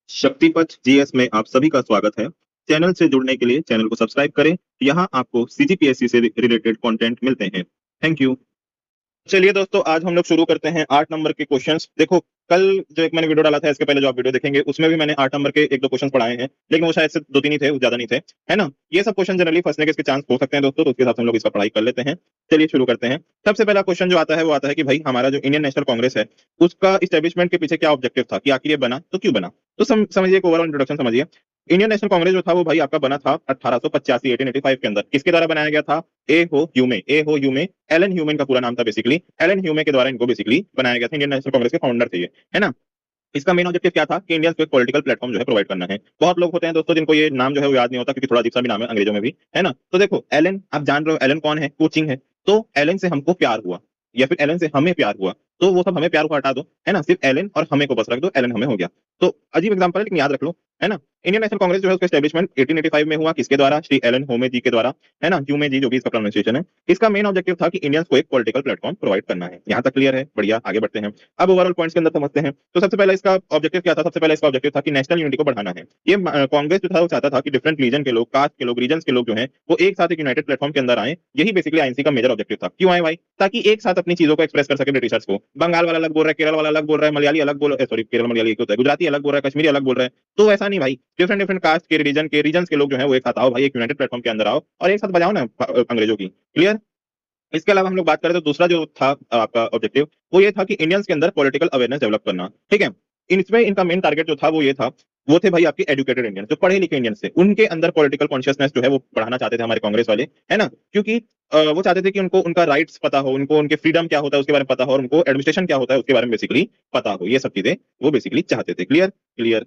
शक्तिपथ GS में आप सभी का स्वागत है। चैनल से जुड़ने के लिए चैनल को सब्सक्राइब करें। यहाँ आपको सीजीपीएससी से रिलेटेड कंटेंट मिलते हैं। Thank you. चलिए दोस्तों, आज हम लोग शुरू करते हैं 8 नंबर के क्वेश्चंस। देखो, कल जो एक मैंने वीडियो डाला था, इसके पहले जो आप वीडियो देखेंगे उसमें भी मैंने 8 नंबर के एक दो क्वेश्चन पढ़ाए हैं, लेकिन वो शायद से 2-3 ही थे, ज्यादा नहीं थे, है ना। ये सब क्वेश्चन जनरली फंसने के इसके चांस हो सकते हैं दोस्तों, तो उसके हिसाब से हम लोग इसका पढ़ाई कर लेते हैं। चलिए शुरू करते हैं। सबसे पहला क्वेश्चन जो आता है वो आता है कि भाई हमारा जो इंडियन नेशनल कांग्रेस है, उसका इस्टेब्लिशमेंट के पीछे क्या ऑब्जेक्टिव था, कि आखिर ये बना तो क्यों बना। तो समझिए, एक ओवरऑल इंट्रोडक्शन समझिए। इंडियन नेशनल कांग्रेस जो था वो भाई आपका बना था 1885 1885 के अंदर। किसके द्वारा बनाया गया था? ए हो ह्यूमे एलन ह्यूमेन का पूरा नाम था बेसिकली। एलन ह्यूमे के द्वारा इनको बेसिकली बनाया गया था। इंडियन नेशनल कांग्रेस के फाउंडर थे ये, है ना। इसका मेन ऑब्जेक्टिव क्या था कि इंडियंस को एक पॉलिटिकल प्लेटफॉर्म जो है प्रोवाइड करना है। बहुत लोग होते हैं दोस्तों जिनको ये नाम जो है वो याद नहीं होता, क्योंकि थोड़ा अजीब सा भी नाम है अंग्रेजों में भी, है ना। तो देखो, एलन आप जान रहे हो एलन कौन है? कोचिंग है। तो एलन से हमको प्यार हुआ, या फिर एलन से हमें प्यार हुआ, तो वो सब हमें प्यार को हटा दो, है ना। सिर्फ एलन और हमें को बस रख दो, एलन हमें हो गया। तो अजीब एग्जांपल है लेकिन याद रख लो, है ना। इंडियन नेशनल कांग्रेस जो है उसका एस्टेब्लिशमेंट 1885 में हुआ। किसके द्वारा? श्री एलन ह्यूमे जी के द्वारा, है ना। ह्यूमे जी जो भी इसका प्रोनाउंसिएशन है। इसका मेन ऑब्जेक्टिव था कि इंडियंस को एक पॉलिटिकल प्लेटफॉर्म प्रोवाइड करना है। यहाँ तक क्लियर है? बढ़िया, आगे बढ़ते हैं। अब ओवरऑल पॉइंट्स के अंदर समझते हैं। तो सबसे पहले इसका ऑब्जेक्टिव क्या था? सबसे पहले इसका ऑब्जेक्टिव था कि नेशनल यूनिटी को बढ़ाना है। ये कांग्रेस जो था वो चाहता था कि डिफरेंट रीजन के लोग, कास्ट के लोग, रीजन के लोग जो हैं वो एक साथ एक यूनाइटेड प्लेटफॉर्म के अंदर आए। यही बेसिकली आईएनसी का मेजर ऑब्जेक्टिव था। क्यों आए भाई? ताकि एक साथ अपनी चीजों को एक्सप्रेस कर सके ब्रिटिशर्स को। बंगाल वाला अलग बोल रहा है, केरल वाला अलग बोल रहा है, मलयाली अलग बोल, सॉरी केरल मलयाली एक होता है, गुजराती अलग बोल रहा है, कश्मीरी अलग बोल रहा है। तो ऐसा नहीं भाई, डिफरेंट डिफरेंट कास्ट के रीजन के लोग जो है वो एक साथ आओ भाई, एक यूनाइटेड प्लेटफॉर्म के अंदर आओ और एक साथ बजाओ ना अंग्रेजों की। क्लियर? इसके अलावा हम लोग बात करें तो दूसरा जो था आपका ऑब्जेक्टिव, वो ये था कि इंडियंस के अंदर पॉलिटिकल अवेयरनेस डेवलप करना। ठीक है। इसमें इनका मेन टारगेट जो था वो ये था, वो थे भाई आपके एजुकेटेड इंडियन, जो पढ़े लिखे इंडियंस थे, उनके अंदर पॉलिटिकल कॉन्शियसनेस जो है वो बढ़ाना चाहते थे हमारे कांग्रेस वाले, है ना। क्योंकि वो चाहते थे कि उनको उनका राइट्स पता हो, उनको उनके फ्रीडम क्या होता है उसके बारे में पता हो, और उनको एडमिनिस्ट्रेशन क्या होता है उसके बारे में बेसिकली पता हो। ये सब चीजें वो बेसिकली चाहते थे। क्लियर? क्लियर।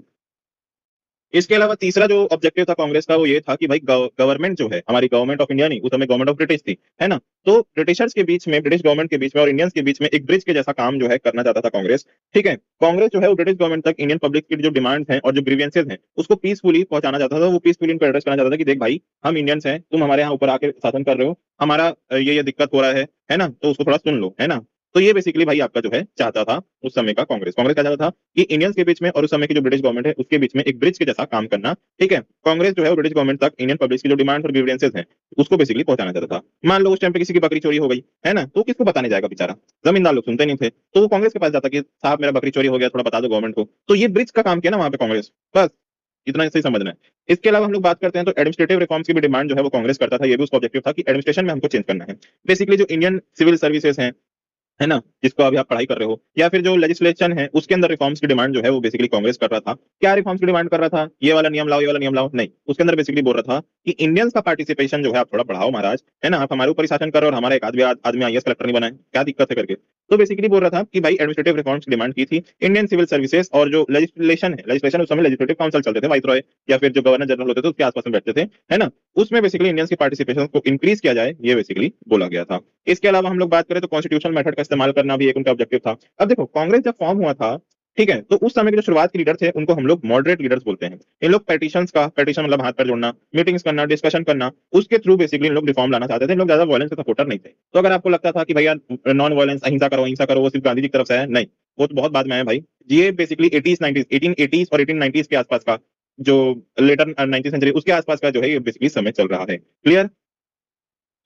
इसके अलावा तीसरा जो ऑब्जेक्टिव था कांग्रेस का वो ये था कि भाई गवर्नमेंट जो है, हमारी गवर्नमेंट ऑफ इंडिया नहीं, उस समय गवर्नमेंट ऑफ ब्रिटिश थी, है ना। तो ब्रिटिशर्स के बीच में, ब्रिटिश गवर्नमेंट के बीच में और इंडियंस के बीच में एक ब्रिज के जैसा काम जो है करना चाहता था कांग्रेस। ठीक है। कांग्रेस जो है वो ब्रिटिश गवर्नमेंट तक इंडियन पब्लिक की जो डिमांड्स हैं और जो ग्रीवियंसेस हैं उसको पीसफुली पहुंचाना चाहता था। वो पीसफुली उनको एड्रेस करना चाहता था कि देख भाई, हम इंडियंस हैं, तुम हमारे यहाँ ऊपर आके शासन कर रहे हो, हमारा ये दिक्कत हो रहा है ना, तो उसको थोड़ा सुन लो, है ना। तो ये बेसिकली भाई आपका जो है चाहता था उस समय का कांग्रेस। कांग्रेस क्या चाहता था कि इंडियंस के बीच में और उस समय की जो ब्रिटिश गवर्नमेंट है उसके बीच में एक ब्रिज के जैसा काम करना। ठीक है। कांग्रेस जो है वो ब्रिटिश गवर्नमेंट तक इंडियन पब्लिक की जो डिमांड और ग्रीवेंसेस हैं उसको बेसिकली पहुंचाना चाहता था। मान लो उस टाइम पे किसी की बकरी चोरी हो गई, है ना, तो किसको बताने जाएगा बेचारा? जमींदार लोग सुनते नहीं थे, तो वो कांग्रेस के पास जाता कि साहब मेरा बकरी चोरी हो गया, थोड़ा बता दो गवर्नमेंट को। तो ये ब्रिज का काम किया ना वहां पे कांग्रेस। बस इतना सही समझना है। इसके अलावा हम लोग बात करते हैं तो एडमिनिस्ट्रेटिव रिफॉर्म्स की भी डिमांड जो है वो कांग्रेस करता था। ये भी उसका ऑब्जेक्टिव था कि एडमिनिस्ट्रेशन में हमको चेंज करना है। बेसिकली जो इंडियन सिविल सर्विसेज हैं, है ना, जिसको अभी आप पढ़ाई कर रहे हो, या फिर जो लेजिस्लेशन है उसके अंदर रिफॉर्म्स की डिमांड जो है वो बेसिकली कांग्रेस कर रहा था। क्या रिफॉर्म्स की डिमांड कर रहा था? ये वाला नियम लाओ, ये वाला नियम लाओ? नहीं, उसके अंदर बेसिकली बोल रहा था कि इंडियंस का पार्टिसिपेशन जो है आप थोड़ा बढ़ाओ महाराज, है ना। आप हमारे ऊपर ही शासन कर रहे हो और हमारा एक आदमी आईएएस कलेक्टर नहीं बनाए, क्या दिक्कत है करके। तो बेसिकली बोल रहा था कि भाई एडमिनिस्ट्रेटिव रिफॉर्म्स की डिमांड की थी। इंडियन सिविल सर्विसेज और जो लेजिस्लेशन उस समय लेजिस्लेटिव काउंसिल चलते थे, वाइसरॉय या फिर जो गवर्नर जनरल होते थे उसके आसपास में बैठते थे, है ना। उसमें बेसिकली इंडियंस की पार्टिसिपेशन को इंक्रीज किया जाए, ये बेसिकली बोला गया था। इसके अलावा हम लोग बात करें तो कॉन्स्टिट्यूशनल मेथड का इस्तेमाल करना भी एक उनका ऑब्जेक्टिव था। अब देखो, कांग्रेस जब फॉर्म हुआ था, ठीक है, तो उस समय के जो शुरुआत के लीडर थे उनको हम लोग मॉडरेट लीडर्स बोलते हैं। इन लोग पेटिशन मतलब हाथ पैर जोड़ना, मीटिंग्स करना, डिस्कशन करना, उसके थ्रू बेसिकली इन लोग रिफॉर्म लाना चाहते थे। इन लोग ज्यादा वायलेंस के सपोर्टर नहीं थे। तो अगर आपको लगता था कि भैया नॉन वायलेंस, अहिंसा करो, वो सिर्फ गांधी जी की तरफ से है, नहीं, वो तो बहुत बाद में है भाई। ये बेसिकली 1880s और 1890s के आसपास का, जो लेटर 19th सेंचुरी उसके आसपास का जो है ये बेसिकली समय चल रहा है। क्लियर?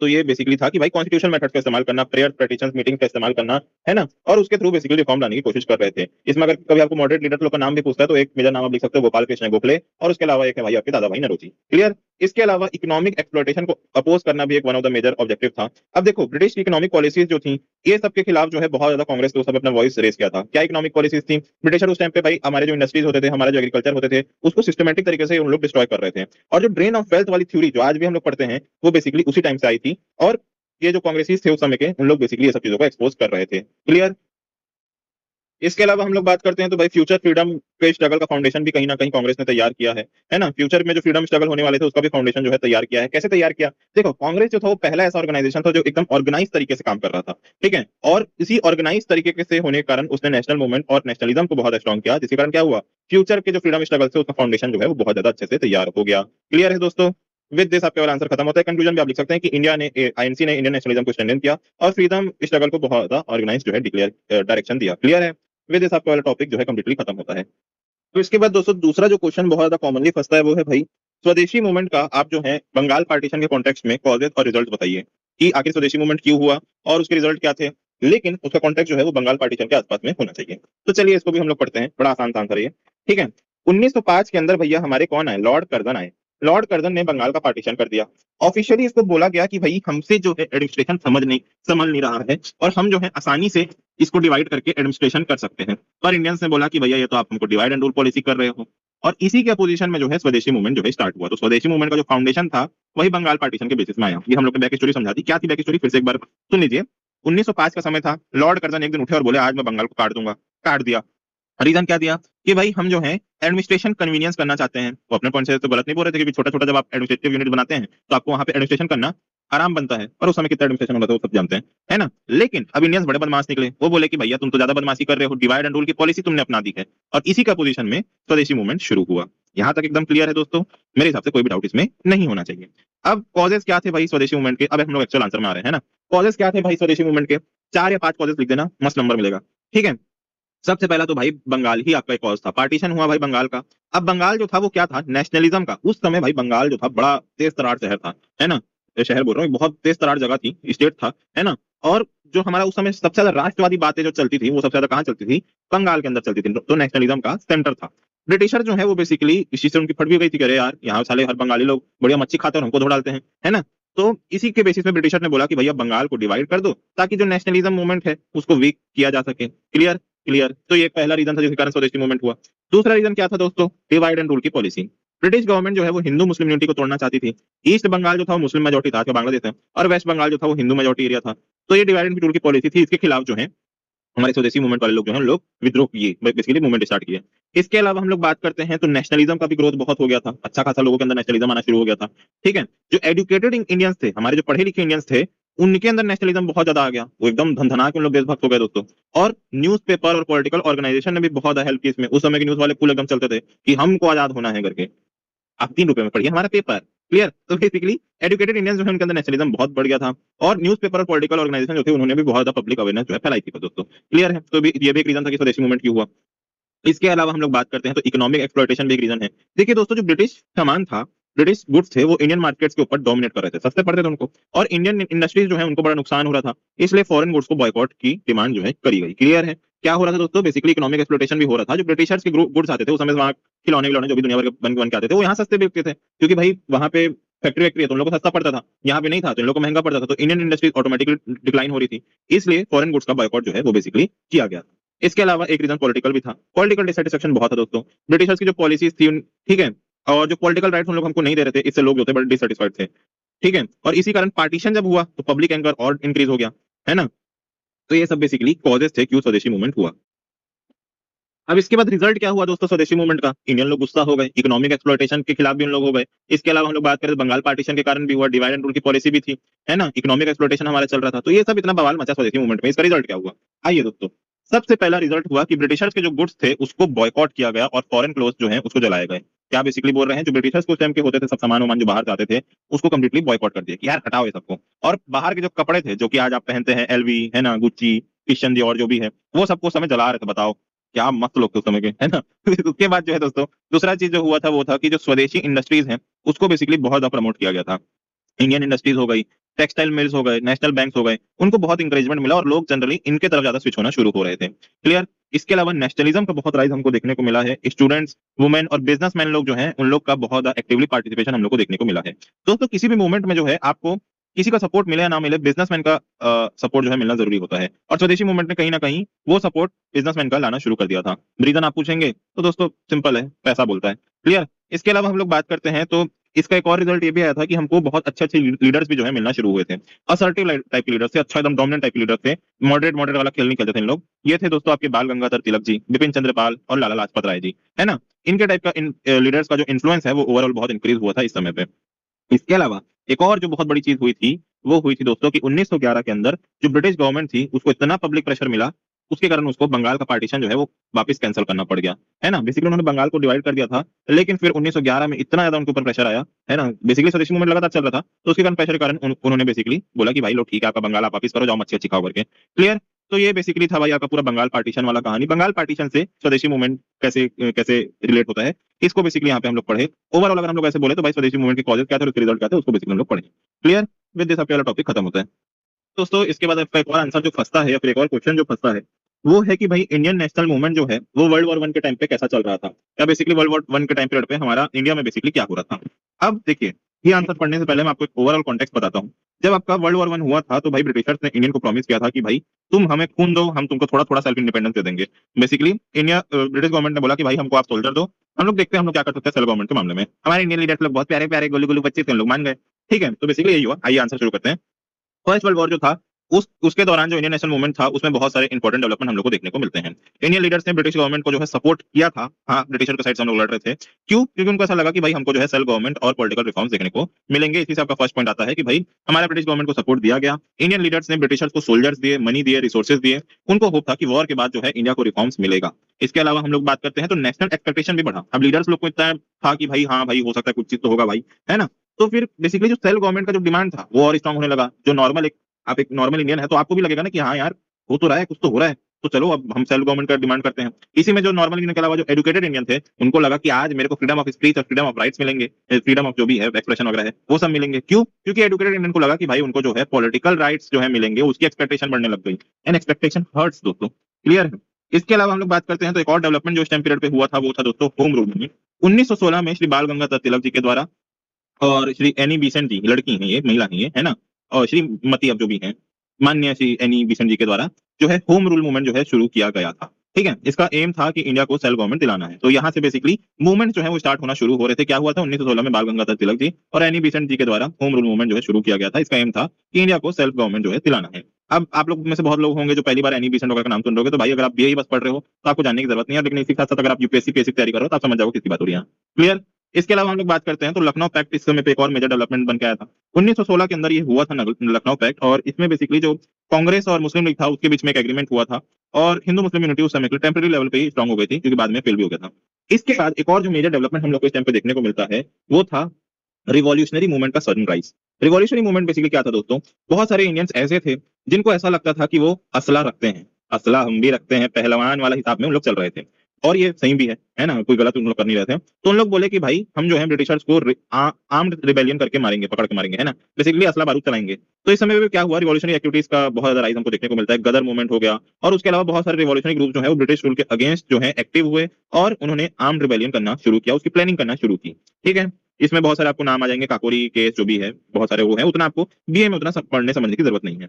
तो ये बेसिकली था कि भाई कॉन्स्टिट्यूशन मेथड का इस्तेमाल करना, प्रेयर, पेटिशंस, मीटिंग का इस्तेमाल करना, है ना। और उसके थ्रू बेसिकली रिफॉर्म लाने की कोशिश कर रहे थे। इसमें अगर कभी आपको मॉडरेट लीडर लोग का नाम भी पूछता है तो एक मेजर नाम आप लिख सकते हो, गोपाल कृष्ण गोखले, और उसके अलावा एक है भाई आपके दादा भाई नरोजी। क्लियर? इसके अलावा इकोनॉमिक एक्सप्लॉयटेशन को अपोज करना भी एक one of the major objective था। अब देखो, ब्रिटिश की इकोनॉमिक पॉलिसीज जो थी, ये सब के खिलाफ जो है बहुत ज्यादा कांग्रेस ने उस समय अपना वॉइस रेज किया था। क्या इकोनॉमिक पॉलिसीज थी? ब्रिटिशर उस टाइम पे भाई हमारे जो इंडस्ट्रीज होते थे, हमारे जो एग्रीकल्चर होते थे, उसको सिस्टमेटिक तरीके से उन लोग डिस्ट्रॉय कर रहे थे। और जो ड्रेन ऑफ वेल्थ वाली थ्योरी जो आज भी हम लोग पढ़ते हैं, वो बेसिकली उसी टाइम से आई थी। और ये जो कांग्रेसीज थे उस समय के, उन लोग बेसिकली ये सब चीजों को एक्सपोज कर रहे थे। क्लियर? इसके अलावा हम लोग बात करते हैं तो भाई फ्यूचर फ्रीडम के स्ट्रगल का फाउंडेशन भी कहीं ना कहीं कांग्रेस ने तैयार किया है ना। फ्यूचर में जो फ्रीडम स्ट्रगल होने वाले थे उसका भी फाउंडेशन जो है तैयार किया है। कैसे तैयार किया? देखो, कांग्रेस जो था वो पहला ऐसा ऑर्गेनाइजेशन था जो एकदम ऑर्गेनाइज तरीके से काम कर रहा था। ठीक है। और इसी ऑर्गेनाइज तरीके से होने के कारण उसने नेशनल मूवमेंट और नेशनलिज्म को बहुत स्ट्रॉन्ग किया, जिसके कारण क्या हुआ, फ्यूचर के जो फ्रीडम स्ट्रगल से उसका फाउंडेशन जो है वो बहुत ज्यादा अच्छे से तैयार हो गया। क्लियर है दोस्तों? विद दिस आपका आंसर खत्म होता है। कंक्लूजन भी आप लिख सकते हैं कि इंडिया ने, आईएनसी ने इंडियन नेशनलिज्म को स्ट्रेंथन किया और फ्रीडम स्ट्रगल को बहुत ज्यादा ऑर्गेनाइज जो है डिक्लेयर डायरेक्शन दिया। क्लियर है? विद दिस आपका वाला टॉपिक जो है कंप्लीटली खत्म होता है। तो इसके बाद दोस्तों दूसरा जो क्वेश्चन बहुत ज्यादा कॉमनली फंसता है वो है भाई स्वदेशी मूवमेंट का आप जो है बंगाल पार्टीशन के कॉन्टेक्स्ट में कॉजेज और रिजल्ट बताइए कि आखिर स्वदेशी मूवमेंट क्यों हुआ और उसके रिजल्ट क्या थे, लेकिन उसका कॉन्टेक्स्ट जो है वो बंगाल पार्टीशन के आसपास में होना चाहिए। तो चलिए इसको भी हम लोग पढ़ते हैं, बड़ा आसान आंसर है ये। ठीक है, 1905 के अंदर भैया हमारे कौन आए, लॉर्ड कर्जन आए। लॉर्ड कर्जन ने बंगाल का पार्टीशन कर दिया। ऑफिशियली इसको बोला गया कि भाई हमसे जो है एडमिनिस्ट्रेशन समझ नहीं रहा है और हम जो है आसानी से इसको डिवाइड करके एडमिनिस्ट्रेशन कर सकते हैं। पर इंडियंस ने बोला कि भैया ये तो आप हमको डिवाइड एंड रूल पॉलिसी कर रहे हो, और इसी के अपोजिशन में जो है स्वदेशी मूवमेंट जो है स्टार्ट हुआ। तो स्वदेशी मूवमेंट का जो फाउंडेशन था वही बंगाल पार्टीशन के बेसिस में आया। ये हम लोग ने बैक स्टोरी समझा दी, क्या थी बैक स्टोरी फिर से एक बार सुन लीजिए। 1905 का समय था, लॉर्ड कर्जन एक दिन उठे और बोले आज मैं बंगाल को काट दूंगा। काट दिया। रीजन क्या दिया कि भाई हम जो है एडमिनिस्ट्रेशन कन्वीनियंस करना चाहते हैं। वो अपने पॉइंट से तो गलत नहीं बोल रहे थे कि छोटा छोटा जब आप एडमिनिस्ट्रेटिव यूनिट बनाते हैं तो आपको वहां पे एडमिनिस्ट्रेशन करना आराम बनता है, और उस समय कितना एडमिनिस्ट्रेशन होता था वो सब जानते हैं, है ना। लेकिन अब इंडियंस बड़े बदमाश निकले, वो बोले कि भैया तुम तो ज्यादा बदमाशी कर रहे हो, डिवाइड एंड रूल की पॉलिसी तुमने अपना दी है, और इसी का पोजीशन में स्वदेशी मूवमेंट शुरू हुआ। यहाँ तक एकदम क्लियर है दोस्तों, मेरे हिसाब से कोई भी डाउट इसमें नहीं होना चाहिए। अब कॉजेस क्या थे भाई स्वदेशी मूवमेंट के, अब हम लोग एक्चुअल आंसर में आ रहे हैं ना। कॉजेस क्या थे भाई स्वदेशी मूवमेंट के, 4 या 5 कॉजेस लिख देना, मस्त नंबर मिलेगा। ठीक है, सबसे पहला तो भाई बंगाल ही आपका एक कॉज था, पार्टीशन हुआ भाई बंगाल का। अब बंगाल जो था वो क्या था, नेशनलिज्म का। उस समय भाई बंगाल जो था बड़ा तेज तरार शहर था, है ना। ये शहर बोल रहा हूँ, बहुत तेज तरार जगह थी, स्टेट था, है ना। और जो हमारा उस समय सबसे ज्यादा राष्ट्रवादी बातें जो चलती थी वो सबसे ज्यादा कहाँ चलती थी, बंगाल के अंदर चलती थी। तो नेशनलिज्म का सेंटर था। ब्रिटिशर जो है वो बेसिकली इसी से उनकी फट भी गई थी कि अरे यार यहाँ साले हर बंगाली लोग बढ़िया मच्छी खाते हैं और हमको धो डालते हैं, है ना। तो इसी के बेसिस में ब्रिटिशर ने बोला कि भैया बंगाल को डिवाइड कर दो ताकि जो नेशनलिज्म मूवमेंट है उसको वीक किया जा सके। Clear clear. तो ये पहला रीजन था जिसके कारण स्वदेशी मूवमेंट हुआ। दूसरा रीजन क्या था दोस्तों, डिवाइड एंड रूल की पॉलिसी। ब्रिटिश गवर्नमेंट जो है वो हिंदू मुस्लिम यूनिटी को तोड़ना चाहती थी। ईस्ट बंगाल जो था वो मुस्लिम मेजोरिटी था, बांग्लादेश है, और वेस्ट बंगाल जो था वो हिंदू मेजोरिटी एरिया था। तो ये डिवाइड एंड रूल की पॉलिसी थी, इसके खिलाफ जो है हमारे स्वदेशी मूवमेंट वाले लोग जो है लोग विद्रोह किए, बेसिकली मूवमेंट स्टार्ट किए। इसके अलावा हम लोग बात करते हैं तो नेशनलिज्म का भी ग्रोथ बहुत हो गया था, अच्छा खासा लोगों के अंदर नेशनलिज्म आना शुरू हो गया था। ठीक है, जो एजुकेटेड इंडियंस थे, हमारे जो पढ़े लिखे इंडियंस थे, उनके अंदर नेशनलिज्म बहुत ज्यादा आ गया, वो एकदम धनधना के उन लोग देशभक्त हो गए दोस्तों। और न्यूज़पेपर और पॉलिटिकल ऑर्गेनाइजेशन ने भी बहुत ज्यादा हेल्प की इसमें। उस समय के न्यूज वाले फुल एकदम चलते थे कि हमको आजाद होना है करके, आप 3 रुपए में पढ़िए हमारा पेपर। क्लियर। तो बेसिकली एजुकेटेड इंडियंस जो है उनके अंदर नेशनलिज्म बहुत बढ़ गया था, और न्यूज़पेपर और पॉलिटिकल ऑर्गेनाइजेशन जो थे उन्होंने भी बहुत ज्यादा पब्लिक अवेयरनेस जो है फैलाई थी दोस्तों। क्लियर है, तो ये भी एक रीजन था कि स्वदेशी मूवमेंट क्यों हुआ। इसके अलावा हम लोग बात करते हैं तो इकोनॉमिक एक्सप्लॉयटेशन भी एक रीजन है। देखिए दोस्तों, जो ब्रिटिश सामान था, ब्रिटिश गुड्स थे, वो इंडियन मार्केट्स के ऊपर डोमिनेट कर रहे थे, सस्ते पड़ते थे उनको, और इंडियन इंडस्ट्रीज जो है उनको बड़ा नुकसान हो रहा था। इसलिए फॉरेन गुड्स को बॉयकॉट की डिमांड जो है करी गई। क्लियर है। क्या हो रहा था दोस्तों, बेसिकली इकोनॉमिक एक्सप्लॉयटेशन भी हो रहा था। जो ब्रिटिशर्स के गुड्स आते थे उस समय वहाँ खिलौने विलौने जो भी दुनिया भर के बन के आते थे वो यहाँ सस्ते बिकते थे, क्योंकि भाई वहाँ पे फैक्ट्री वैक्ट्री है तो उन लोगों को सस्ता पड़ता था, यहाँ पे नहीं था तो इन लोगों को महंगा पड़ता था। तो इंडियन इंडस्ट्री ऑटोमेटिकली डिक्लाइन हो रही थी, इसलिए फॉरेन गुड्स का बॉयकॉट जो है वो बेसिकली किया गया। इसके अलावा एक रीजन पॉलिटिकल भी था, पॉलिटिकल डिसैटिस्फैक्शन बहुत था दोस्तों। ब्रिटिशर्स की जो पॉलिसीज थी ठीक है, और जो पॉलिटिकल राइट्स उन लोग हमको नहीं दे रहे थे, इससे लोग जो थे बड़े डिसैटिस्फाइड थे। ठीक है, और इसी कारण पार्टीशन जब हुआ तो पब्लिक एंगर और इंक्रीज हो गया, है ना। तो ये सब बेसिकली कॉजेस थे क्यों स्वदेशी मूवमेंट हुआ। अब इसके बाद रिजल्ट क्या हुआ दोस्तों स्वदेशी मूवमेंट का, इंडियन लोग गुस्सा हो गए, इकोनॉमिक एक्सप्लॉयटेशन के खिलाफ भी उन लोग हो गए। इसके अलावा हम लोग बात करें तो बंगाल पार्टीशन के कारण भी हुआ, डिवाइड एंड रूल की पॉलिसी भी थी, है ना, इकोनॉमिक एक्सप्लॉयटेशन हमारा चल रहा था। तो ये सब इतना बवाल मचा स्वदेशी मूवमेंट में। इसका रिजल्ट क्या हुआ, आइए दोस्तों। सबसे पहला रिजल्ट हुआ कि ब्रिटिशर्स के जो गुड्स थे उसको बॉयकॉट किया गया और फॉरेन क्लोथ जो है उसको जलाए गए। क्या बेसिकली बोल रहे हैं, जो ब्रिटिशर्स को उस टाइम के होते थे सब सामान वामान जो बाहर से आते थे उसको कंप्लीटली बॉयकॉट कर दिया कि यार हटाओ ये सबको। और बाहर के जो कपड़े थे जो कि आज आप पहनते हैं, एलवी है ना, गुच्ची, क्रिश्चियन दियोर जो भी है, वो सबको उस समय जला रहे थे। बताओ क्या मस्त लोग थे उस समय के, है ना। उसके बाद जो है दोस्तों दूसरा चीज जो हुआ था वो था कि जो स्वदेशी इंडस्ट्रीज हैं उसको बेसिकली बहुत ज्यादा प्रमोट किया गया था। इंडियन इंडस्ट्रीज हो गई, टेक्सटाइल मिल्स हो गए, नेशनल बैंक्स हो गए, उनको बहुत इंकरेजमेंट मिला और लोग जनरली इनके तरफ ज्यादा स्विच होना शुरू हो रहे थे। क्लियर। इसके अलावा नेशनलिज्म का बहुत राइज हमको देखने को मिला है। स्टूडेंट्स, वुमेन और बिजनेसमैन लोग जो हैं उन लोग का बहुत ज्यादा एक्टिवली पार्टिसिपेशन हम लोग को देखने को मिला है। दोस्तों किसी भी मूवमेंट में जो है आपको किसी का सपोर्ट मिले या ना मिले, बिजनेसमैन का सपोर्ट जो है मिलना जरूरी होता है, और स्वदेशी मूवमेंट ने कहीं ना कहीं वो सपोर्ट बिजनेसमैन का लाना शुरू कर दिया था। रीजन आप पूछेंगे तो दोस्तों सिंपल है, पैसा बोलता है। क्लियर। इसके अलावा हम लोग बात करते हैं तो इसका एक और रिजल्ट ये भी आया था कि हमको बहुत अच्छे अच्छे लीडर्स भी जो है मिलना शुरू हुए थे। असर्टिव टाइप के लीडर्स थे, अच्छा एकदम डोमिनेंट टाइप के लीडर्स थे। मॉडरेट मॉडरेट वाला खेल नहीं खेलते थे इन लोग। ये थे दोस्तों आपके बाल गंगाधर तिलक जी, बिपिन चंद्र पाल और लाला लाजपत राय जी, है ना। इनके टाइप का इन लीडर्स का जो इन्फ्लुएंस है वो ओवरऑल बहुत इंक्रीज हुआ था इस समय पे। इसके अलावा एक और जो बहुत बड़ी चीज हुई थी वो हुई थी दोस्तों कि 1911 के अंदर जो ब्रिटिश गवर्नमेंट थी उसको इतना पब्लिक प्रेशर मिला, उसके कारण उसको बंगाल का पार्टीशन जो है वो वापस कैंसिल करना पड़ गया, है ना। बेसिकली उन्होंने बंगाल को डिवाइड कर दिया था, लेकिन फिर 1911 में इतना ज्यादा उनके ऊपर प्रेशर आया, है ना। बेसिकली स्वदेशी मूवमेंट लगातार चल रहा था, तो उसके कारण प्रेशर के कारण उन्होंने बेसिकली बोला कि भाई लोग ठीक है आपका बंगाल आप वापस करो, जाओ मच्छी अच्छी खाओ करके। क्लियर। तो ये बेसिकली था भाई आपका पूरा बंगाल पार्टीशन वाला कहानी। बंगाल पार्टीशन से स्वदेशी मूवमेंट कैसे कैसे रिलेट होता है, इसको बेसिकली यहाँ पे हम लोग पढ़े। ओवरऑल अगर हम लोग ऐसे बोले तो भाई स्वदेशी मूवमेंट के कॉजेस क्या थे और उसके रिजल्ट क्या थे, उसको बेसिकली हम लोग पढ़े। क्लियर? विद दिस आपका वाला टॉपिक खत्म होता है दोस्तों। इसके बाद आपका एक और आंसर जो फंसता है या फिर एक और क्वेश्चन जो फंसता है वो है कि भाई इंडियन नेशनल मूवमेंट जो है वो वर्ल्ड वॉर वन के टाइम पे कैसा चल रहा था, या बेसिकली वर्ल्ड वॉर वन के टाइम पीरियड पे हमारा इंडिया में बेसिकली क्या हो रहा था। अब देखिए, ये आंसर पढ़ने से पहले मैं आपको एक ओवरऑल कॉन्टेक्स्ट बताता हूँ। जब आपका वर्ल्ड वॉर वन हुआ था तो भाई ब्रिटिशर्स ने इंडियन को प्रॉमिस किया था कि भाई तुम हमें खून दो, हम तुमको थोड़ा थोड़ा सेल्फ इंडिपेंडेंस दे देंगे। बेसिकली इंडिया ब्रिटिश गवर्नमेंट ने बोला कि भाई हमको आप सोल्जर दो, हम लोग देखते हैं हम लोग क्या कर सकते हैं सेल्फ गवर्नमेंट के मामले में। हमारे इंडियन लीडर्स लोग बहुत प्यारे प्यारे गोलू गोलू बच्चे थे, हम लोग मान गए। ठीक है, तो बेसिकली यही हुआ। आइए आंसर शुरू करते हैं। फर्स्ट वर्ल्ड वॉर जो था उसके दौरान जो इंडियन नेशनल मूवमेंट था उसमें बहुत सारे इंपॉर्टेंट डेवलपमेंट हम लोग को देखने को मिलते हैं। इंडियन लीडर्स ने ब्रिटिश गवर्नमेंट को जो है सपोर्ट किया था। हाँ, ब्रिटिशर के साइड से हम लोग लड़ रहे थे। क्यों? क्योंकि उनको ऐसा लगा कि भाई हमको जो है सेल्फ गवर्नमेंट और पॉलिटिकल रिफॉर्म्स देखने को मिलेंगे। इसी से आपका फर्स्ट पॉइंट आता है कि भाई हमारा ब्रिटिश गवर्नमेंट को सपोर्ट दिया गया। इंडियन लीडर्स ने ब्रिटिशर्स को सोल्जर्स दिए, मनी दिए, रिसोर्सेज दिए। उनको होप था कि वॉर के बाद जो है इंडिया को रिफॉर्म्स मिलेगा। इसके अलावा हम लोग बात करते हैं तो नेशनल एक्सपेक्टेशन भी बढ़ा। अब लीडर्स लोग को इतना था कि भाई हाँ भाई हो सकता है कुछ चीज तो होगा भाई, है ना। तो फिर बेसिकली जो सेल्फ गवर्नमेंट का जो डिमांड था वो और स्ट्रांग होने लगा। जो नॉर्मल आप एक नॉर्मल इंडियन है तो आपको भी लगेगा ना कि हाँ यार हो तो रहा है, कुछ तो हो रहा है, तो चलो अब हम सेल्फ गवर्नमेंट का डिमांड करते हैं। इसी में जो नॉर्मल इंडियन के अलावा जो एजुकेटेड इंडियन थे उनको लगा कि आज मेरे को फ्रीडम ऑफ स्पीच और फ्रीडम ऑफ राइट्स मिलेंगे, फ्रीडम ऑफ जो भी है एक्सप्रेशन वगैरह है वो सब मिलेंगे। क्यों? क्योंकि एजुकेटेड इंडियन को लगा कि भाई उनको जो है पॉलिटिकल राइट्स जो है मिलेंगे, उसकी एक्सपेक्टेशन बढ़ने लग गई। एंड एक्सपेक्टेशन हर्ट्स दोस्तों। क्लियर है? इसके अलावा हम लोग बात करते हैं तो एक और डेवलपमेंट जो इस टाइम पीरियड पे हुआ था वो था दोस्तों होम रूल मूवमेंट। 1916 में श्री बाल गंगाधर तिलक जी के द्वारा और श्री एनी बेसेंट जी, लड़की हैं ये, महिला हैं ये, है ना, और श्रीमती अब जो भी हैं, माननीय श्री एनी बेसेंट जी के द्वारा जो है होम रूल मूवमेंट जो है शुरू किया गया था। ठीक है, इसका एम था कि इंडिया को सेल्फ गवर्नमेंट दिलाना है। तो यहाँ से बेसिकली मूवमेंट जो है वो स्टार्ट होना शुरू हो रहे थे। क्या हुआ था? 1916 में बाल गंगाधर तिलक जी और एनी बेसेंट जी के द्वारा होम रूल मूवमेंट जो है शुरू किया गया था। इसका एम था कि इंडिया को सेल्फ गवर्नमेंट जो है दिलाना है। अब आप लोग में से बहुत लोग होंगे जो पहली बार एनी बेसेंट वगैरह का नाम सुन रहे हो, तो भाई अगर आप बीए बस पढ़ रहे हो तो आपको जानने की जरूरत नहीं है, लेकिन इसी के साथ साथ अगर आप यूपीएससी की तैयारी कर रहे हो तो आप समझ जाओ किसकी बात हो रही है। क्लियर? इसके अलावा हम लोग बात करते हैं तो लखनऊ पैक्ट इस समय पे एक और मेजर डेवलपमेंट बन के आया था। 1916 के अंदर ये हुआ था लखनऊ पैक्ट, और इसमें बेसिकली जो कांग्रेस और मुस्लिम लीग था उसके बीच में एक एग्रीमेंट हुआ था, और हिंदू मुस्लिम यूनिटी उस समय के टेम्पररी लेवल पे ही स्ट्रांग हो गई थी, क्योंकि बाद में फेल भी हो गया था। इसके बाद एक और जो मेजर डेवलपमेंट हम लोग को इस टाइम पे देखने को मिलता है वो था रिवॉल्यूशनरी मूवमेंट का सनराइज। रिवॉल्यूशनरी मूवमेंट बेसिकली क्या था दोस्तों? बहुत सारे इंडियंस ऐसे थे जिनको ऐसा लगता था कि वो असला रखते हैं, असला हम भी रखते हैं, पहलवान वाला हिसाब में उन लोग चल रहे थे, और ये सही भी है ना, कोई गलत उन लोग कर नहीं रहे थे। तो उन लोग बोले कि भाई हम जो है ब्रिटिशर्स को आर्म्ड रिबेलियन करके मारेंगे, पकड़ के मारेंगे, है ना, बेसिकली असला बारूद चलाएंगे। तो इस समय पे क्या हुआ? रिवॉल्यूशनरी एक्टिविटीज का बहुत ज्यादा राइज हमको देखने को मिलता है। गदर मूवमेंट हो गया, और उसके अलावा बहुत सारे रिवॉल्यूशनरी ग्रुप जो है वो ब्रिटिश रूल के अगेंस्ट जो है एक्टिव हुए, और उन्होंने आर्म्ड रिबेलियन करना शुरू किया, उसकी प्लानिंग करना शुरू की। ठीक है, इसमें बहुत सारे आपको नाम आ जाएंगे, काकोरी केस जो भी है, बहुत सारे वो है, उतना आपको बीए में उतना पढ़ने समझने की जरूरत नहीं है।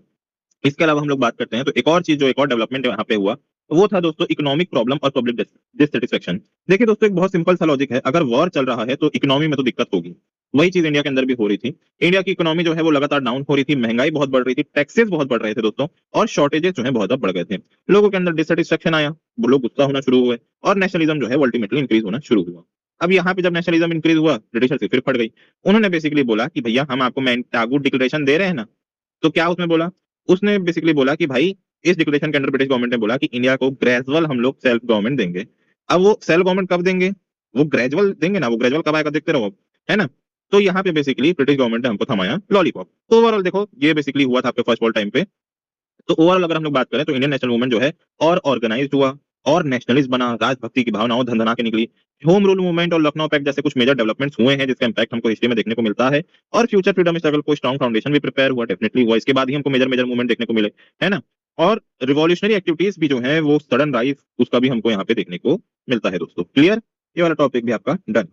इसके अलावा हम लोग बात करते हैं तो एक और चीज जो एक और डेवलपमेंट यहाँ पे हुआ वो था दोस्तों इकोनॉमिक प्रॉब्लम और पब्लिक डिससेटिस्फेक्शन। देखिए दोस्तों, एक बहुत सिंपल सा लॉजिक है, अगर वॉर चल रहा है तो इकोनॉमी में तो दिक्कत होगी। वही चीज इंडिया के अंदर भी हो रही थी। इंडिया की इकोनॉमी जो है वो लगातार डाउन हो रही थी, महंगाई बहुत बढ़ रही थी, टैक्सेस बहुत बढ़ रहे थे दोस्तों, और शॉर्टेजेस जो है बहुत ज्यादा बढ़ गए थे। लोगों के अंदर डिससेटिस्फेक्शन आया, वो लोग गुस्सा होना शुरू हुए, और नेशनलिज्म जो है अल्टीमेटली इंक्रीज होना शुरू हुआ। अब यहाँ पे जब नेशनलिज्म इंक्रीज हुआ, ब्रिटिशर से फिर फट गई। उन्होंने बेसिकली बोला कि भैया हम आपको मैंटागू डिक्लेरेशन दे रहे हैं ना। तो क्या उसमें बोला? उसने बेसिकली बोला कि भाई इस डिक्लेरेशन के अंदर ब्रिटिश गवर्नमेंट ने बोला कि इंडिया को ग्रेजुअल हम लोग सेल्फ गवर्नमेंट देंगे। अब वो सेल्फ गवर्नमेंट कब देंगे? वो ग्रेजुअल देंगे ना, वो ग्रेजुअल कब आएगा देखते रहो, है ना। तो यहाँ पे बेसिकली ब्रिटिश गवर्नमेंट ने हमको थमाया लॉलीपॉप। तो ओवरऑल देखो ये बेसिकली हुआ था आपके फर्स्ट वर्ल्ड टाइम पे। तो ओवरऑल अगर हम लोग बात करें तो इंडियन नेशनल मूवमेंट जो है और ऑर्गेनाइज हुआ, और नेशनलिस्ट बना, राजभक्ति की भावनाओं धंधना के निकली। होम रूल मूवमेंट और लखनऊ पैक्ट जैसे कुछ मेजर डेवलपमेंट्स हुए हैं जिसका इंपैक्ट हमको हिस्ट्री में देखने को मिलता है, और फ्यूचर फ्रीडम स्ट्रगल को स्ट्रॉन्ग फाउंडेशन भी प्रिपेयर हुआ, डेफिनेटली हुआ। इसके बाद ही हमको मेजर मेजर मूवमेंट देखने को मिले, है ना। और रिवॉल्यूशनरी एक्टिविटीज भी जो है वो सडन राइज, उसका भी हमको यहाँ पे देखने को मिलता है दोस्तों। क्लियर? ये वाला टॉपिक भी आपका डन।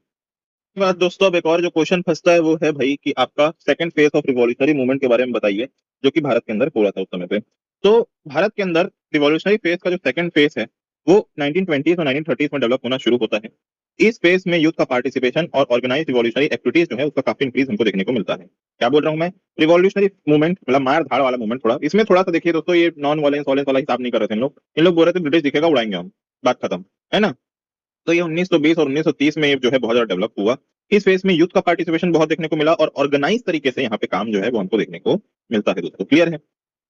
बाद दोस्तों अब एक और जो क्वेश्चन फंसता है वो है भाई कि आपका second phase of revolutionary movement के बारे में बताइए, जो कि भारत के अंदर हो रहा था उस समय पे। तो भारत के अंदर रिवॉल्यूशनरी फेज का जो सेकंड फेज है वो 1920s और 1930s में डेवलप होना शुरू होता है। इस फेज में यूथ का पार्टिसिपेशन और ऑर्गेनाइज रिवॉल्यूशनरी एक्टिविटीज जो है उसका काफी इंक्रीज हमको देखने को मिलता है। क्या बोल रहा हूँ मैं? रिवॉल्यूशनरी मूवमेंट मतलब मार धाड़ वाला मूवमेंट, थोड़ा इसमें थोड़ा सा देखिए दोस्तों, ये नॉन वायलेंस वायलेंस वाला हिसाब नहीं कर रहे थे इन लोग बोल रहे थे ब्रिटिश दिखेगा उड़ाएंगे हम, बात खत्म, है ना। तो ये 1920 और 1930 में जो है बहुत ज्यादा डेवलप हुआ। इस फेज में यूथ का पार्टिसिपेशन बहुत देखने को मिला, और ऑर्गेनाइज तरीके से यहाँ पे काम जो है वो हमको देखने को मिलता है दोस्तों। क्लियर है?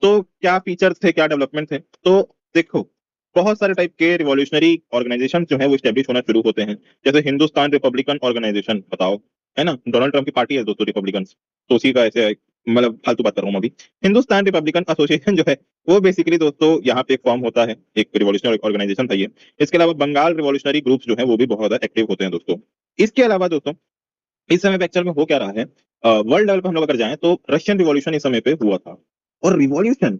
तो क्या फीचर्स थे, क्या डेवलपमेंट थे? तो देखो, बहुत सारे टाइप के रिवॉल्यूशनरी ऑर्गेनाइजेशन जो है वो स्टेब्लिश होना शुरू होते हैं। जैसे हिंदुस्तान रिपब्लिकन ऑर्गेनाइजेशन, बताओ, है ना, डोनाल्ड ट्रम्प की पार्टी है दोस्तों रिपब्लिकन, तो उसी का ऐसे मतलब फालतू बात कर रहा हूँ अभी। हिंदुस्तान रिपब्लिकन एसोसिएशन जो है वो बेसिकली दोस्तों यहाँ पे एक फॉर्म होता है, एक रिवॉल्यूशनरी ऑर्गेनाइजेशन था ये। इसके अलावा बंगाल रिवॉल्यूशनरी ग्रुप्स जो है वो भी बहुत ज्यादा एक्टिव होते हैं दोस्तों। इसके अलावा दोस्तों इस समय पे एक्चुअल में हो क्या रहा है, वर्ल्ड लेवल पे हम लोग अगर जाएं तो रशियन रिवॉल्यूशन इस समय पे हुआ था। और रिवॉल्यूशन,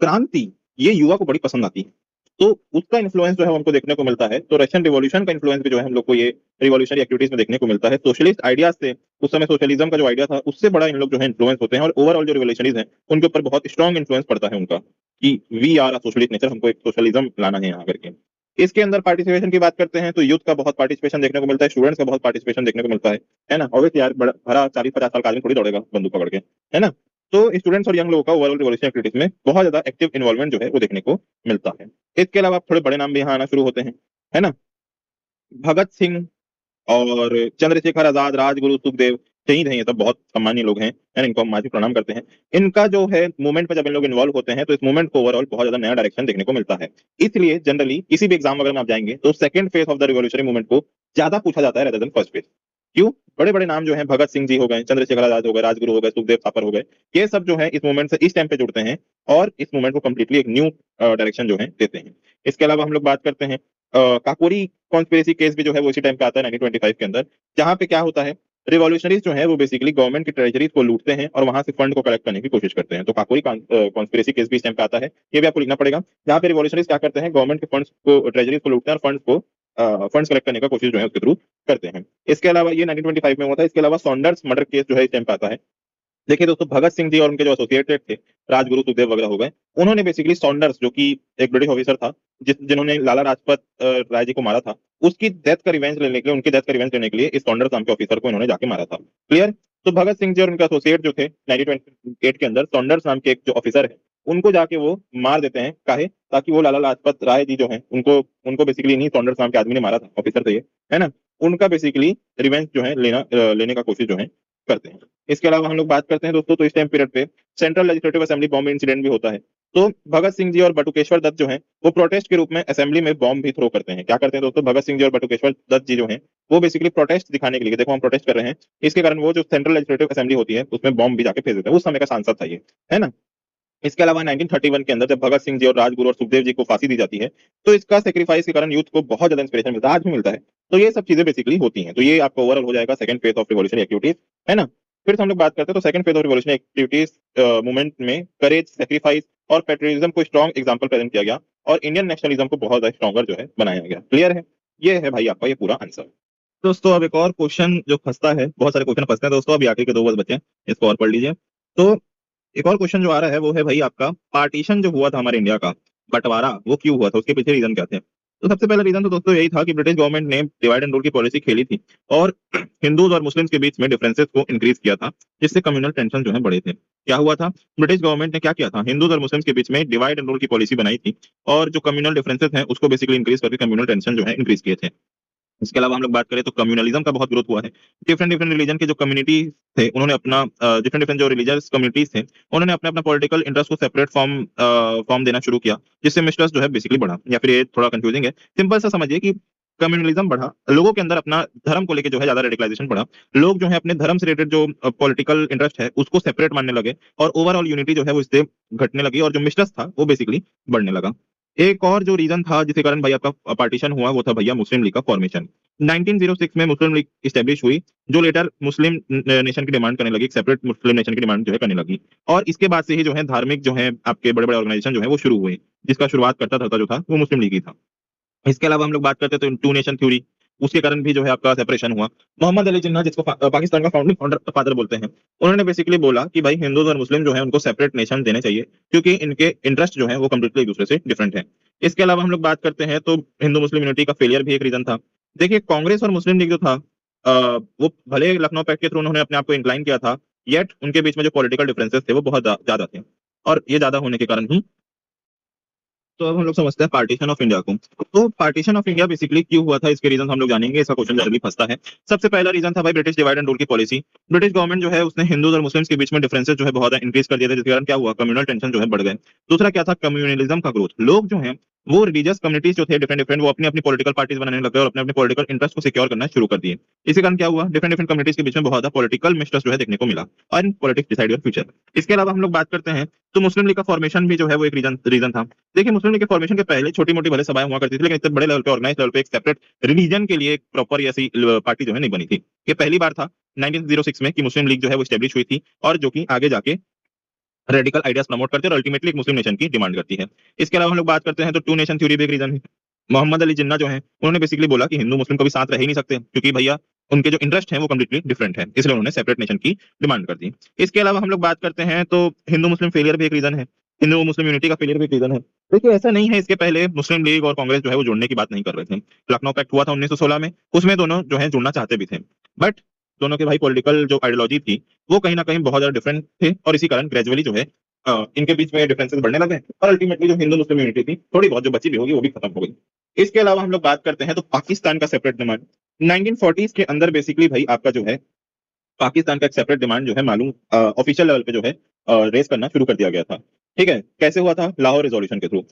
क्रांति, ये युवा को बड़ी पसंद आती है। तो उसका इन्फ्लुएंस जो है हमको देखने को मिलता है। तो रशियन रिवॉल्यूशन का इन्फ्लुएंस भी जो है हम लोग को ये रिवॉल्यूशनरी एक्टिविटीज में देखने को मिलता है। सोशलिस्ट आइडियाज से, उस समय सोशलिज्म का जो आइडिया था उससे बड़ा इन लोग जो है इन्फ्लुएंस होते हैं। और ओवरऑल जो रिवॉल्यूशनरीज हैं उनके ऊपर बहुत स्ट्रॉन्ग इन्फ्लुएंस पड़ता है उनका, कि वी आर सोशलिस्ट नेचर, हमको एक सोशलिज्म लाना है यहाँ करके। इसके अंदर पार्टिसिपेशन की बात करते हैं तो यूथ का बहुत पार्टिसिपेशन देखने को मिलता है, स्टूडेंट्स का बहुत पार्टिसिपेशन देखने को मिलता है ना। ऑब्वियसली यार भरा 40-50 साल का आदमी थोड़ी दौड़ेगा बंदूक पकड़ के, है ना। तो स्टूडेंट्स और यंग लोगों का ओवरऑल रिवॉल्यूशन एक्टिविटीज में बहुत ज्यादा एक्टिव इन्वॉल्वमेंट जो है वो देखने को मिलता है। इसके अलावा थोड़े बड़े नाम भी यहाँ आना शुरू होते हैं, है ना। भगत सिंह और चंद्रशेखर आजाद, राजगुरु, सुखदेव, शहीद हैं, ये सब बहुत सम्मानीय लोग हैं, है ना। इनको हम मानसिक प्रणाम करते हैं। इनका जो है मूवमेंट पे जब इन लोग इन्वॉल्व होते हैं तो इस मूवमेंट को ओवरऑल बहुत ज्यादा नया डायरेक्शन देखने को मिलता है। इसलिए जनरली किसी भी एग्जाम वगैरह में आप जाएंगे तो second phase of the revolutionary movement को ज्यादा पूछा जाता है रेदर देन फर्स्ट फेज। क्यों? बड़े बड़े नाम जो हैं, भगत सिंह जी हो गए, चंद्रशेखर आजाद हो गए, राजगुरु हो गए, सुखदेव थापर हो गए, ये सब जो है इस मूवमेंट से इस टाइम पे जुड़ते हैं और इस मूवमेंट को कंप्लीटली एक न्यू डायरेक्शन जो है देते हैं। इसके अलावा हम लोग बात करते हैं काकोरी कॉन्स्पिरेसी केस भी जो है वो इसी टाइम पे आता है 1925 के अंदर। जहां पे क्या होता है, रिवॉल्यूशनरीज जो है वो बेसिकली गवर्नमेंट की ट्रेजरीज को लूटते हैं और वहां से फंड को कलेक्ट करने की कोशिश करते हैं। तो काकोरी कॉन्स्पिरेसी केस भी इस टाइम पे आता है, ये भी आपको लिखना पड़ेगा। जहां पे रिवॉल्यूशनरीज क्या करते हैं, गवर्नमेंट के फंड्स को, ट्रेजरीज को लूटते हैं और फंड्स कलेक्ट करने का कोशिश जो है उसके थ्रू करते हैं। इसके अलावा ये 1925 में हुआ था। इसके अलावा सॉन्डर्स मर्डर केस जो है इस टाइम पे आता है। देखिए दोस्तों, भगत सिंह जी और उनके जो एसोसिएटेड थे, राजगुरु, सुखदेव वगैरह हो गए, उन्होंने बेसिकली सॉन्डर्स, जो कि एक ब्रिटिश ऑफिसर था जिन्होंने लाला लाजपत राय जी को मारा था, उसकी डेथ का रिवेंज लेने के लिए, उनकी डेथ का रिवेंज लेने के लिए इस सॉन्डर्स नाम के ऑफिसर को इन्होंने जाके मारा था। क्लियर? तो भगत सिंह जी और उनके एसोसिएट जो थे 1928 के अंदर, सॉन्डर्स नाम के एक जो ऑफिसर है, उनको जाके वो मार देते हैं। काहे? ताकि वो लाला लाजपत राय जी जो है उनको उनको बेसिकली नहीं, सॉन्डर्स नाम के आदमी ने मारा था, ऑफिसर थे ये, है ना। उनका बेसिकली रिवेंज जो है लेने का कोशिश जो है करते हैं। इसके अलावा हम लोग बात करते हैं दोस्तों, तो इस टाइम पीरियड पे central legislative assembly bomb incident भी होता है। तो भगत सिंह जी और बटुकेश्वर दत्त जो हैं वो प्रोटेस्ट के रूप में असेंबली में बॉम्ब भी थ्रो करते हैं। क्या करते हैं दोस्तों, भगत सिंह जी और बटुकेश्वर दत्त जी जो हैं वो बेसिकली प्रोटेस्ट दिखाने के लिए, देखो हम प्रोटेस्ट कर रहे हैं, इसके कारण वो जो सेंट्रल लेजिस्लेटिव असेंबली होती है उसमें बॉम्ब भी जाके फेंक देते हैं। उस समय का सांसद था ये, है ना। इसके अलावा 1931 के अंदर जब भगत सिंह जी और राजगुरु और सुखदेव जी को फांसी दी जाती है, तो इसका सेक्रीफाइस के कारण यूथ को बहुत ज्यादा इंस्पिरेशन मिलता है, आज भी मिलता है। तो ये सब चीजें बेसिकली होती हैं। तो ये आपको ओवरऑल हो जाएगा second phase of revolutionary activities, है ना। फिर से हम लोग बात करते हैं तो second phase of revolutionary activities movement में करेज, सेक्रीफाइस और पेट्रियटिज्म को स्ट्रॉन्ग एग्जाम्पल प्रेजेंट किया गया और इंडियन नेशनलिज्म को बहुत ज्यादा स्ट्रॉन्गर जो है बनाया गया। क्लियर है? ये है भाई आपका ये पूरा आंसर। दोस्तों अब एक और क्वेश्चन जो फंसता है, बहुत सारे क्वेश्चन फंसते हैं दोस्तों, अभी आगे के 2 बस बचे हैं, इसको और पढ़ लीजिए। तो एक और क्वेश्चन जो आ रहा है वो है भाई आपका, पार्टीशन जो हुआ था हमारे इंडिया का, बंटवारा, वो क्यों हुआ था, उसके पीछे रीजन क्या थे। तो सबसे पहला रीजन तो दोस्तों यही था कि ब्रिटिश गवर्नमेंट ने डिवाइड एंड रूल की पॉलिसी खेली थी और हिंदूज और मुस्लिम्स के बीच में डिफरेंसेस को इंक्रीज किया था, जिससे कम्युनल टेंशन जो है बढ़े थे। क्या हुआ था, ब्रिटिश गवर्नमेंट ने क्या किया था, हिंदूज और मुस्लिम्स के बीच में डिवाइड एंड रूल की पॉलिसी बनाई थी और जो कम्युनल डिफरेंसेस हैं उसको बेसिकली इंक्रीज करके कम्युनल टेंशन जो है इंक्रीज किए थे। इसके अलावा हम लोग बात करें तो कम्युनलिज्म का बहुत ग्रोथ हुआ है। डिफरेंट डिफरेंट रिलीजन के जो कम्युनिटी थे, उन्होंने अपना डिफरेंट डिफरेंट जो रिलीजियस कम्युनिटीज थे, उन्होंने अपने अपना पॉलिटिकल इंटरेस्ट को सेपरेट फॉर्म देना शुरू किया, जिससे मिसट्रस्ट जो है बेसिकली बढ़ा। या फिर ये थोड़ा कंफ्यूजिंग है, सिंपल सा समझिए कि कम्युनलिज्म बढ़ा, लोगों के अंदर अपना धर्म को लेकर जो है ज्यादा रेडिकलाइजेशन बढ़ा, लोग जो है अपने धर्म से रिलेटेड जो पॉलिटिकल इंटरेस्ट है उसको सेपरेट मानने लगे और ओवरऑल यूनिटी जो है वो इससे घटने लगी और जो मिसट्रस्ट था वो बेसिकली बढ़ने लगा। एक और जो रीजन था जिसके कारण भाई आपका पार्टीशन हुआ वो था भैया मुस्लिम लीग का फॉर्मेशन। 1906 में मुस्लिम लीग स्टैब्लिश हुई, जो लेटर मुस्लिम नेशन की डिमांड करने लगी, एक सेपरेट मुस्लिम नेशन की डिमांड जो है करने लगी। और इसके बाद से ही जो है धार्मिक जो है आपके बड़े बड़े ऑर्गेनाइजेशन जो है वो शुरू हुए, जिसका शुरुआत करता था जो था वो मुस्लिम लीग ही था। इसके अलावा हम लोग बात करते हैं तो टू नेशन थ्योरी, उसके कारण भी जो है आपका सेपरेशन हुआ। मोहम्मद अली जिन्ना, जिसको पाकिस्तान का फाउंडिंग फादर बोलते हैं, उन्होंने बेसिकली बोला कि भाई हिंदूज और मुस्लिम जो है उनको सेपरेट नेशन देने चाहिए, क्योंकि इनके इंटरेस्ट जो है वो कम्प्लीटली एक दूसरे से डिफरेंट है। इसके अलावा हम लोग बात करते हैं तो हिंदू मुस्लिम यूनिटी का फेलियर भी एक रीजन था। देखिए कांग्रेस और मुस्लिम लीग जो था, वो भले लखनऊ पैक्ट के थ्रू उन्होंने अपने आप को इंक्लाइन किया था, येट उनके बीच में जो पॉलिटिकल डिफरेंसेस थे वो बहुत ज्यादा थे, और ये ज्यादा होने के कारण ही तो अब हम लोग समझते हैं पार्टीशन ऑफ इंडिया को। तो पार्टीशन ऑफ इंडिया बेसिकली क्यों हुआ था, इसके रीजन हम लोग जानेंगे, इसका क्वेश्चन जल्दी फंसता है। सबसे पहला रीजन था भाई ब्रिटिश डिवाइड एंड रूल की पॉलिसी। ब्रिटिश गवर्नमेंट जो है उसने हिंदूज और मुस्लिम्स के बीच में डिफरेंसेस जो है बहुत इंक्रीज कर दिए थे, जिसके कारण क्या हुआ, कम्युनल टेंशन जो है बढ़ गए। दूसरा क्या था, कम्युनलिज्म का ग्रोथ। लोग जो है वो रिलीजियस कम्युनिटीज जो थे डिफरेंट डिफरेंट, वो अपनी अपनी पॉलिटिकल पार्टीज बनाने लग गए और अपने अपने पॉलिटिकल इंटरेस्ट को सिक्योर करना शुरू कर दिए। इसी कारण क्या हुआ, डिफरेंट डिफरेंट कम्युनिटीज के बीच में बहुत ज्यादा पॉलिटिकल मिस्ट्रस्ट जो है देखने को मिला, और पॉलिटिक्स डिसाइड योर फ्यूचर। इसके अलावा हम लोग बात करते हैं तो मुस्लिम लीग का फॉर्मेशन भी जो है वो एक रीजन रीजन था। देखिए, मुस्लिम लीग के फॉर्मेशन के पहले छोटी मोटी भले सभाएं हुआ करती थी, लेकिन इतने बड़े लेवल पे, ऑर्गेनाइज लेवल पे एक सेपरेट रिलीजन के लिए एक प्रॉपर ऐसी पार्टी जो है नहीं बनी थी। ये पहली बार था 1906 में कि मुस्लिम लीग जो है वो स्टैब्लिश हुई थी, और जो कि आगे जाके रेडिकल आइडियाज प्रमोट करती है और अल्टीमेटली एक मुस्लिम नेशन की डिमांड करती है। इसके अलावा हम लोग बात करते हैं तो टू नेशन थ्योरी भी एक रीजन है। मोहम्मद अली जिन्ना जो है, उन्होंने बेसिकली बोला कि हिंदू मुस्लिम कभी साथ रह ही नहीं सकते, क्योंकि भैया उनके जो इंटरेस्ट हैं वो कम्प्लीटली डिफरेंट है, इसलिए उन्होंने सेपरेट नेशन की डिमांड कर दी। इसके अलावा हम लोग बात करते हैं तो हिंदू मुस्लिम फेलियर भी एक रीजन है, हिंदू मुस्लिम यूनिटी का फेलियर भी एक रीजन है। देखिए, ऐसा नहीं है, इसके पहले मुस्लिम लीग और कांग्रेस जो है वो जुड़ने की बात नहीं कर रहे थे। लखनऊ पैक्ट हुआ था 1916 में, उसमें दोनों जो है जुड़ना चाहते भी थे, बट दोनों के भाई पॉलिटिकल जो आइडियोलॉजी थी वो कहीं ना कहीं बहुत ज्यादा डिफरेंट थे, और इसी कारण ग्रेजुअली जो है इनके बीच में डिफरेंसेस बढ़ने लगे, और अल्टीमेटली जो हिंदू मुस्लिम यूनिटी थी थोड़ी बहुत जो बची भी होगी वो भी खत्म हो गई। इसके अलावा हम लोग बात करते हैं तो पाकिस्तान का सेपरेट डिमांड 1940s के अंदर बेसिकली भाई आपका जो है पाकिस्तान का एक सेपरेट डिमांड जो है मालूम ऑफिशियल लेवल पे जो है रेस करना शुरू कर दिया गया था। ठीक है, कैसे हुआ था? लाहौर रिजोल्यूशन के थ्रू।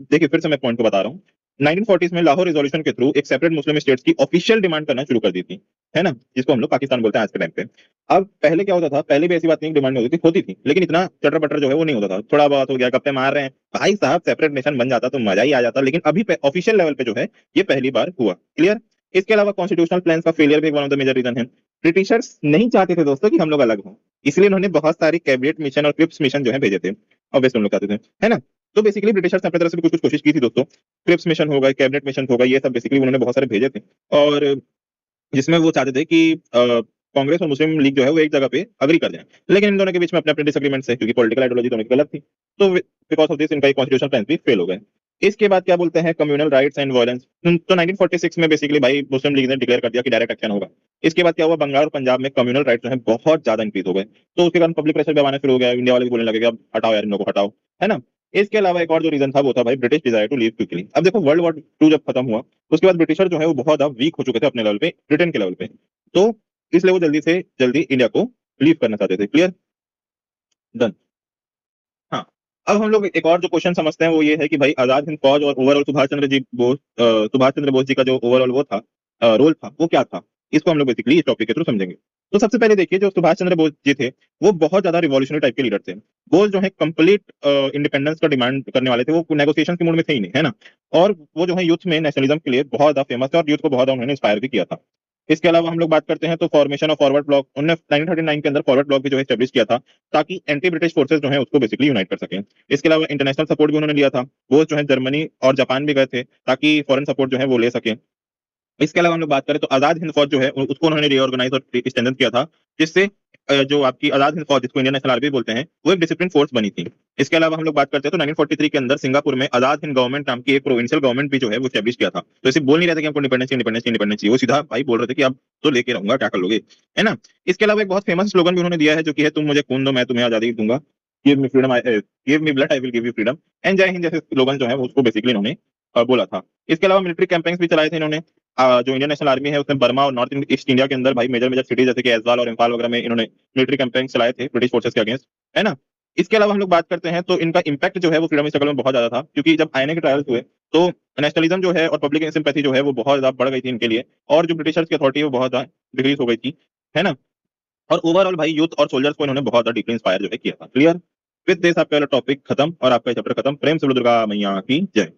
देखिए, फिर से मैं पॉइंट को बता रहा हूँ। 1940s में लाहौर रिजोल्यूशन के थ्रू एक सेपरेट मुस्लिम स्टेट्स की ऑफिशियल डिमांड करना शुरू कर दी थी, है ना, जिसको हम लोग पाकिस्तान बोलते हैं आज के टाइम पे। अब पहले क्या होता था, पहले भी ऐसी बात नहीं डिमांड होती थी, लेकिन इतना चटर पटर जो है वो नहीं होता था, थोड़ा बहुत हो गया, गप्पे मार रहे हैं भाई साहब, सेपरेट नेशन बन जाता तो मजा ही आ जाता, लेकिन अभी ऑफिशियल लेवल पे जो है ये पहली बार हुआ। क्लियर? इसके अलावा कॉन्स्टिट्यूशनल प्लान का फेलियर भी one of the major reason है। ब्रिटिशर्स नहीं चाहते थे दोस्तों कि हम लोग अलग हों, इसलिए उन्होंने बहुत सारी कैबिनेट मिशन और क्रिप्स मिशन जो है भेजे थे, ऑब्वियसली हम लोग चाहते थे, है ना। तो बेसिकली ब्रिटिशर्स ने अपनी तरफ से भी कुछ कुछ कोशिश की थी दोस्तों। क्रिप्स मिशन हो गए, कैबिनेट मिशन हो गए, ये सब बेसिकली उन्होंने बहुत सारे भेजे थे, और जिसमें वो चाहते थे कि कांग्रेस और मुस्लिम लीग जो है वो एक जगह पे अग्री कर जाए, लेकिन इन दोनों के बीच में अपने अपने डिसएग्रीमेंट्स है, क्योंकि पॉलिटिकल आइडियोलॉजी दोनों की अलग थी। तो बिकॉज ऑफ दिस इनका कॉन्स्टिट्यूशन प्लान भी फेल हो गए। इसके बाद क्या बोलते हैं, कम्युनल राइट्स एंड वायलेंस। तो 1946 में बेसिकली भाई मुस्लिम लीग ने डिक्लेयर कर दिया कि डायरेक्ट एक्शन होगा। इसके बाद क्या हुआ, बंगाल और पंजाब में कम्युनल राइट्स जो है बहुत ज्यादा इंक्रीज हो गए, तो उसके कारण पब्लिक प्रेशर भी आना शुरू हो गया, इंडिया वाले भी बोलने लगे कि अब हटाओ यार, इन लोगों को हटाओ, है ना। इसके अलावा एक और जो रीजन था वो था भाई British desire to leave quickly. अब देखो, वर्ल्ड वॉर टू जब खत्म हुआ उसके बाद ब्रिटिशर जो है वो बहुत ज्यादा वीक हो चुके थे अपने लेवल पे, ब्रिटेन के लेवल पे, तो इसलिए वो जल्दी से जल्दी इंडिया को लीव करना चाहते थे। क्लियर? डन। हाँ, अब हम लोग एक और जो क्वेश्चन समझते हैं वो ये है कि भाई आजाद हिंद फौज और ओवरऑल सुभाष चंद्र बोस जी का जो ओवरऑल वो था रोल था वो क्या था, इसको हम लोग बेसिकली इस टॉपिक के थ्रू समझेंगे। तो सबसे पहले देखिए, जो सुभाष चंद्र बोस जी थे वो बहुत ज्यादा रिवॉल्यूशनरी टाइप के लीडर थे। बोस जो है कंप्लीट इंडिपेंडेंस का डिमांड करने वाले थे, वो नेगोशिएशन के मूड में थे ही नहीं, है ना। और वो जो है यूथ में नेशनलिज्म के लिए बहुत ज्यादा फेमस थे, और यूथ को बहुत ज्यादा उन्होंने इंस्पायर भी किया था। इसके अलावा हम लोग बात करते हैं तो फॉर्मेशन ऑफ फॉरवर्ड ब्लॉक, उन्होंने 1939 के अंदर फॉरवर्ड ब्लॉक भी जो है एस्टेब्लिश किया था, ताकि एंटी ब्रिटिश फोर्सेस जो है उसको बेसिकली यूनाइट कर सकें। इसके अलावा इंटरनेशनल सपोर्ट भी उन्होंने लिया था, वो जो है जर्मनी और जापान भी गए थे ताकि फॉरेन सपोर्ट जो है वो ले सके। इसके अलावा हम लोग बात करें तो आजाद हिंद फौज जो है उसको उन्होंने रीऑर्गेनाइज और स्ट्रेंथन किया था, जिससे जो आपकी आजाद हिंद फौज, जिसको इंडियन नेशनल आर्मी बोलते हैं, वो एक डिसिप्लिन फोर्स बनी थी। इसके अलावा हम लोग बात करते हैं तो 1943 के अंदर सिंगापुर में आजाद हिंद गवर्नमेंट नाम की एक प्रोविंशियल गवर्नमेंट भी जो है वो एस्टेब्लिश किया था। तो ऐसे बोल नहीं रहे थे कि हमको इंडिपेंडेंस इंडिपेंडेंस इंडिपेंडेंस चाहिए, वो सीधा भाई बोल रहे थे कि अब तो लेके रहूंगा, क्या कर लोगे, है ना। इसके अलावा एक बहुत फेमस स्लोगन भी उन्होंने दिया है, जो कि है तुम मुझे खून दो मैं तुम्हें आजादी दूंगा, give me freedom, give me blood I will give you freedom, and जय हिंद जैसे स्लोगन जो है उसको बेसिकली इन्होंने बोला था। इसके अलावा मिलिट्री कैंपेन्स भी चलाए थे इन्होंने। जो इंडियन नेशनल आर्मी है उसने बर्मा और नॉर्थ ईस्ट इंडिया के अंदर भाई मेजर मेजर सिटीज जैसे कि ऐजवाल और इम्फाल वगैरह में इन्होंने मिलिट्री कैंपेन्स चलाए थे ब्रिटिश फोर्सेस के अगेंस्ट, है ना। इसके अलावा हम लोग बात करते हैं तो इनका इंपैक्ट जो है वो फ्रीडम स्ट्रगल में बहुत ज्यादा था, क्योंकि जब आईएनए के ट्रायल्स हुए तो नेशनलिज्म जो है और पब्लिक सिंपैथी जो है वो बहुत ज्यादा बढ़ गई थी इनके लिए, और जो ब्रिटिशर्स की अथॉरिटी है वो बहुत ज्यादा डिक्रीज हो गई थी, है ना। और ओवरऑल भाई यूथ और सोल्जर्स को इन्होंने बहुत ज्यादा डीपली इंस्पायर जो है किया था। क्लियर? विद दिस आपका टॉपिक खत्म और आपका चैप्टर खत्म। प्रेम से बोलो दुर्गा मैया की जय।